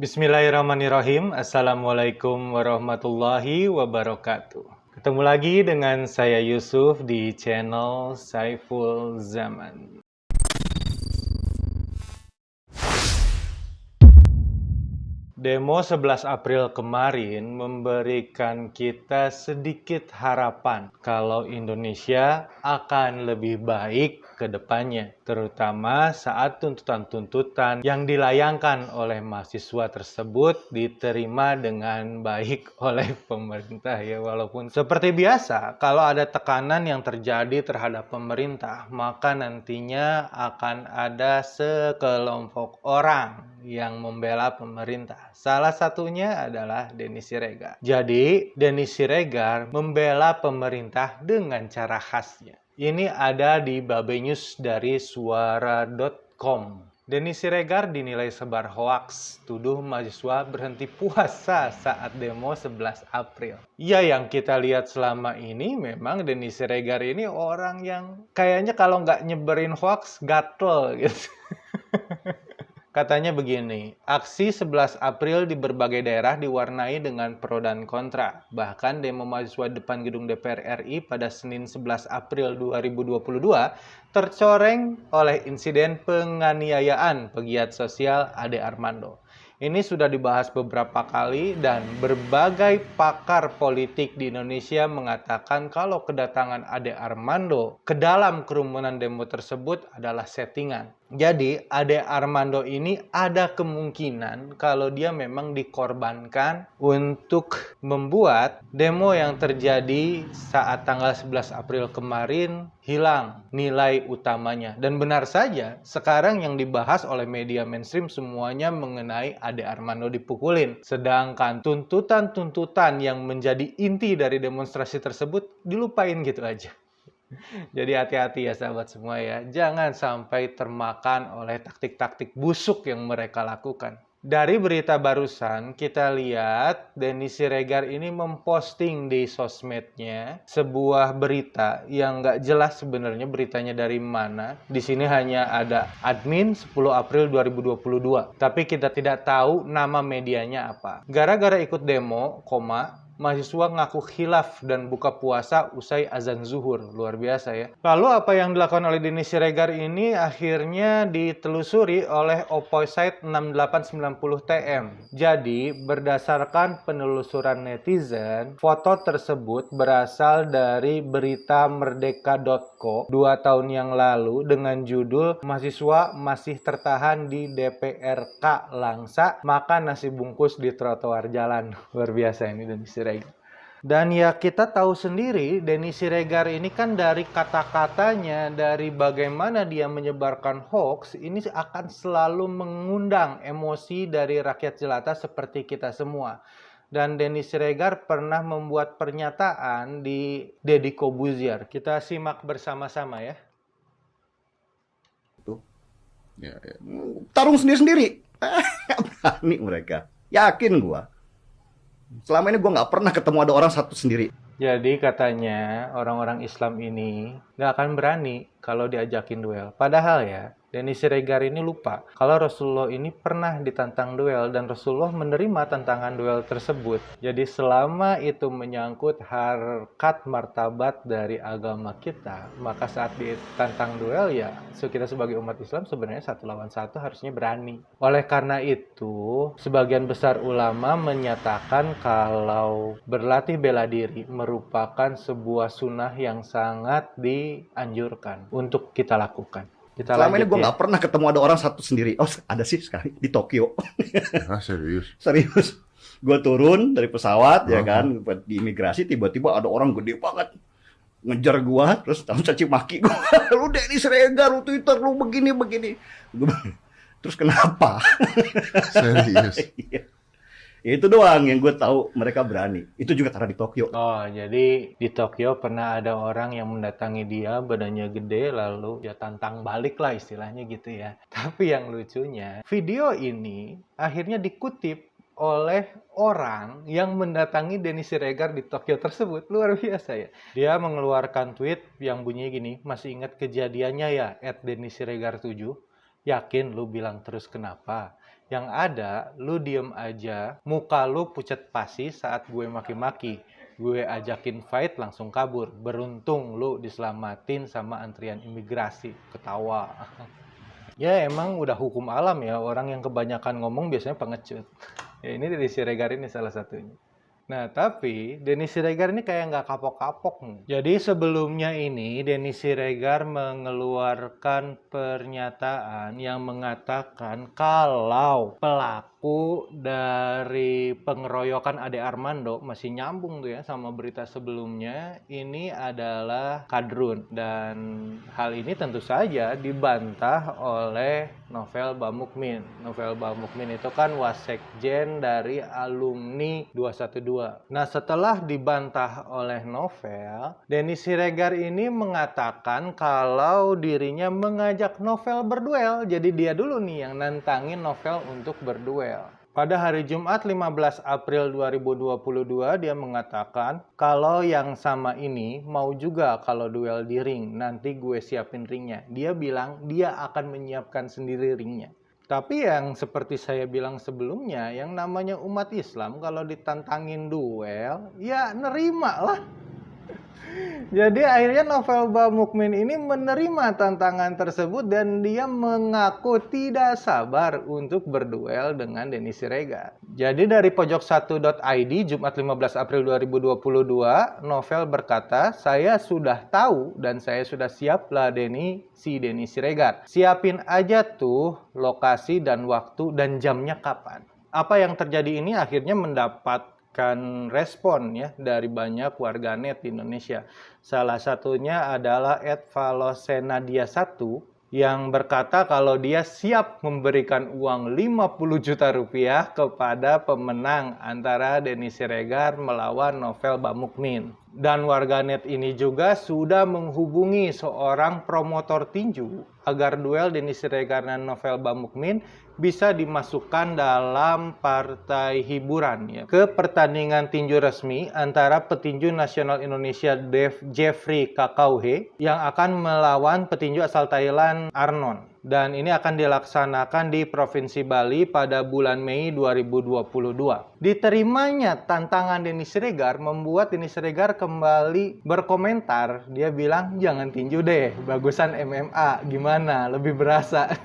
Bismillahirrahmanirrahim. Assalamualaikum warahmatullahi wabarakatuh. Ketemu lagi dengan saya Yusuf di channel Saiful Zaman. Demo 11 April kemarin memberikan kita sedikit harapan kalau Indonesia akan lebih baik ke depannya, terutama saat tuntutan-tuntutan yang dilayangkan oleh mahasiswa tersebut diterima dengan baik oleh pemerintah ya. Walaupun seperti biasa, kalau ada tekanan yang terjadi terhadap pemerintah, maka nantinya akan ada sekelompok orang yang membela pemerintah. Salah satunya adalah Denny Siregar. Jadi, Denny Siregar membela pemerintah dengan cara khasnya. Ini ada di Babenews dari suara.com. Denny Siregar dinilai sebar hoaks, tuduh mahasiswa berhenti puasa saat demo 11 April. Ya, yang kita lihat selama ini memang Denny Siregar ini orang yang kayaknya kalau nggak nyebarin hoaks, gatel gitu. Katanya begini, aksi 11 April di berbagai daerah diwarnai dengan pro dan kontra. Bahkan demo mahasiswa depan gedung DPR RI pada Senin 11 April 2022 tercoreng oleh insiden penganiayaan pegiat sosial Ade Armando. Ini sudah dibahas beberapa kali dan berbagai pakar politik di Indonesia mengatakan kalau kedatangan Ade Armando ke dalam kerumunan demo tersebut adalah settingan. Jadi, Ade Armando ini ada kemungkinan kalau dia memang dikorbankan untuk membuat demo yang terjadi saat tanggal 11 April kemarin hilang nilai utamanya. Dan benar saja, sekarang yang dibahas oleh media mainstream semuanya mengenai Ade Armando dipukulin. Sedangkan tuntutan-tuntutan yang menjadi inti dari demonstrasi tersebut dilupain gitu aja. Jadi hati-hati ya sahabat semua ya, jangan sampai termakan oleh taktik-taktik busuk yang mereka lakukan. Dari berita barusan kita lihat Denny Siregar ini memposting di sosmednya sebuah berita yang nggak jelas sebenarnya beritanya dari mana. Di sini hanya ada admin 10 April 2022, tapi kita tidak tahu nama medianya apa. Gara-gara ikut demo, mahasiswa ngaku khilaf dan buka puasa usai azan zuhur. Luar biasa ya. Lalu apa yang dilakukan oleh Denny Siregar ini akhirnya ditelusuri oleh Opposite 6890TM. Jadi berdasarkan penelusuran netizen, foto tersebut berasal dari berita merdeka.co 2 tahun yang lalu dengan judul "Mahasiswa masih tertahan di DPRK Langsa, makan nasi bungkus di trotoar jalan." Luar biasa ini Denny Siregar. Dan ya kita tahu sendiri Denny Siregar ini kan dari kata-katanya, dari bagaimana dia menyebarkan hoax, ini akan selalu mengundang emosi dari rakyat jelata seperti kita semua. Dan Denny Siregar pernah membuat pernyataan di Deddy Corbuzier. Kita simak bersama-sama ya. Ya. Tarung sendiri-sendiri. Berani mereka. Yakin gua. Selama ini gue nggak pernah ketemu ada orang satu sendiri. Jadi katanya orang-orang Islam ini nggak akan berani kalau diajakin duel. Padahal ya, Denny Siregar ini lupa kalau Rasulullah ini pernah ditantang duel dan Rasulullah menerima tantangan duel tersebut. Jadi selama itu menyangkut harkat martabat dari agama kita, maka saat ditantang duel ya, kita sebagai umat Islam sebenarnya 1 lawan 1 harusnya berani. Oleh karena itu, sebagian besar ulama menyatakan kalau berlatih bela diri merupakan sebuah sunnah yang sangat dianjurkan untuk kita lakukan. Selama ini gue nggak pernah ketemu ada orang satu sendiri. Oh, ada sih sekali di Tokyo. Serius? Serius. Gue turun dari pesawat ya kan, di imigrasi tiba-tiba ada orang gede banget ngejar gue, terus caci maki gue. Lu Denny Siregar, lu Twitter lu begini. Terus kenapa? Serius? Ya itu doang yang gue tahu mereka berani. Itu juga karena di Tokyo. Oh, jadi di Tokyo pernah ada orang yang mendatangi dia, badannya gede, lalu ya tantang balik lah istilahnya gitu ya. Tapi yang lucunya, video ini akhirnya dikutip oleh orang yang mendatangi Denny Siregar di Tokyo tersebut. Luar biasa ya. Dia mengeluarkan tweet yang bunyinya gini, "Masih ingat kejadiannya ya, @DennySiregar7? Yakin lu bilang terus kenapa? Yang ada, lu diem aja, muka lu pucet pasi saat gue maki-maki. Gue ajakin fight langsung kabur. Beruntung lu diselamatin sama antrian imigrasi. Ketawa. Ya emang udah hukum alam ya, orang yang kebanyakan ngomong biasanya pengecut. Ya ini Denny Siregar ini salah satunya. Nah, tapi Denny Siregar ini kayak nggak kapok-kapok. Jadi sebelumnya ini Denny Siregar mengeluarkan pernyataan yang mengatakan kalau pelaku dari pengeroyokan Ade Armando, masih nyambung tuh ya sama berita sebelumnya, ini adalah Kadrun. Dan hal ini tentu saja dibantah oleh Novel Bamukmin. Novel Bamukmin itu kan wasekjen dari alumni 212. Nah, setelah dibantah oleh Novel, Denny Siregar ini mengatakan kalau dirinya mengajak Novel berduel. Jadi dia dulu nih yang nantangin Novel untuk berduel. Pada hari Jumat 15 April 2022 dia mengatakan kalau yang sama ini mau juga kalau duel di ring, nanti gue siapin ringnya. Dia bilang dia akan menyiapkan sendiri ringnya. Tapi yang seperti saya bilang sebelumnya, yang namanya umat Islam kalau ditantangin duel, ya nerima lah. Jadi akhirnya Novel Bamukmin ini menerima tantangan tersebut dan dia mengaku tidak sabar untuk berduel dengan Denny Siregar. Jadi dari pojok1.id Jumat 15 April 2022, Novel berkata, "Saya sudah tahu dan saya sudah siap lah Denny Siregar. Siapin aja tuh lokasi dan waktu dan jamnya kapan." Apa yang terjadi ini akhirnya mendapat respon ya dari banyak warganet di Indonesia. Salah satunya adalah @valosenadia1 yang berkata kalau dia siap memberikan uang 50 juta rupiah kepada pemenang antara Denny Siregar melawan Novel Bamukmin. Dan warganet ini juga sudah menghubungi seorang promotor tinju agar duel Denny Siregar dan Novel Bamukmin bisa dimasukkan dalam partai hiburan ya, ke pertandingan tinju resmi antara petinju nasional Indonesia Jeffrey Kakauhe yang akan melawan petinju asal Thailand Arnon. Dan ini akan dilaksanakan di Provinsi Bali pada bulan Mei 2022. Diterimanya tantangan Denny Siregar membuat Denny Siregar kembali berkomentar. Dia bilang, jangan tinju deh, bagusan MMA, gimana, lebih berasa.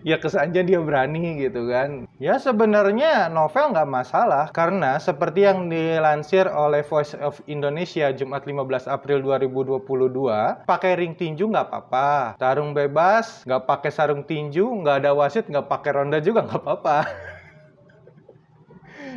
Ya kesannya dia berani gitu kan. Ya sebenarnya Novel nggak masalah karena seperti yang dilansir oleh Voice of Indonesia Jumat 15 April 2022, pakai ring tinju nggak apa-apa, tarung bebas, nggak pakai sarung tinju, nggak ada wasit, nggak pakai ronda juga nggak apa-apa.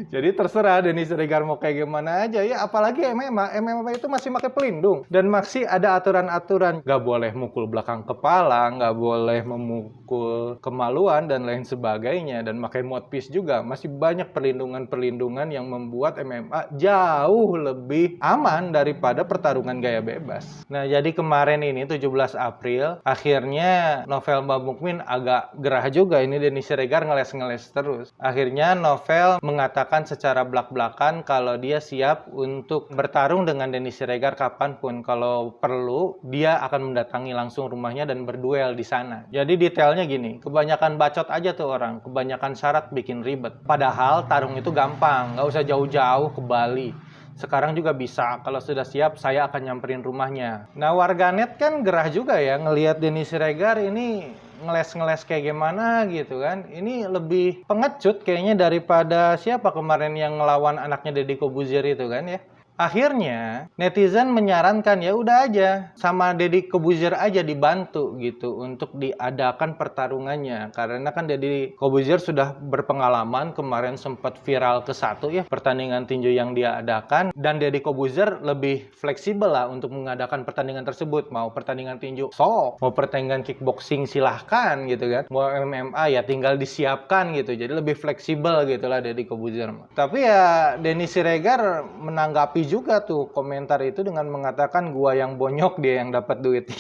Jadi terserah Denny Siregar mau kayak gimana aja ya, apalagi MMA itu masih pakai pelindung dan masih ada aturan-aturan, nggak boleh mukul belakang kepala, nggak boleh memukul kemaluan dan lain sebagainya, dan pakai mouthpiece juga. Masih banyak perlindungan-perlindungan yang membuat MMA jauh lebih aman daripada pertarungan gaya bebas. Nah jadi kemarin ini 17 April akhirnya Novel Bamukmin agak gerah juga, ini Denny Siregar ngeles-ngeles terus. Akhirnya Novel mengatakan secara belak-belakan kalau dia siap untuk bertarung dengan Denny Siregar kapanpun. Kalau perlu, dia akan mendatangi langsung rumahnya dan berduel di sana. Jadi detailnya gini, kebanyakan bacot aja tuh orang, kebanyakan syarat bikin ribet. Padahal tarung itu gampang, nggak usah jauh-jauh ke Bali. Sekarang juga bisa, kalau sudah siap saya akan nyamperin rumahnya. Nah warganet kan gerah juga ya ngelihat Denny Siregar ini ngeles-ngeles kayak gimana gitu kan. Ini lebih pengecut kayaknya daripada siapa kemarin yang ngelawan anaknya Deddy Corbuzier itu kan ya. Akhirnya netizen menyarankan ya udah aja sama Deddy Corbuzier aja dibantu gitu untuk diadakan pertarungannya, karena kan Deddy Corbuzier sudah berpengalaman, kemarin sempat viral ke satu ya pertandingan tinju yang dia adakan, dan Deddy Corbuzier lebih fleksibel lah untuk mengadakan pertandingan tersebut. Mau pertandingan tinju sok, mau pertandingan kickboxing silahkan gitu kan, mau MMA ya tinggal disiapkan gitu, jadi lebih fleksibel gitulah Deddy Corbuzier. Tapi ya Denny Siregar menanggapi juga tuh komentar itu dengan mengatakan gua yang bonyok, dia yang dapat duit.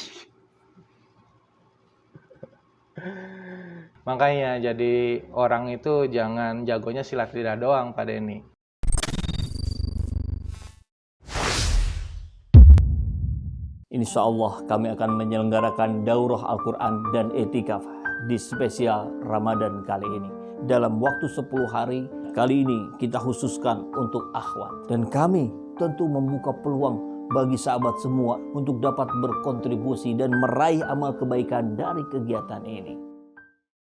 Makanya jadi orang itu jangan jagonya silat lidah doang Pak Denny. Insya Allah kami akan menyelenggarakan daurah Al-Quran dan etikaf di spesial Ramadan kali ini. dalam waktu 10 hari. Kali ini kita khususkan untuk akhwat. Dan kami tentu membuka peluang bagi sahabat semua untuk dapat berkontribusi dan meraih amal kebaikan dari kegiatan ini.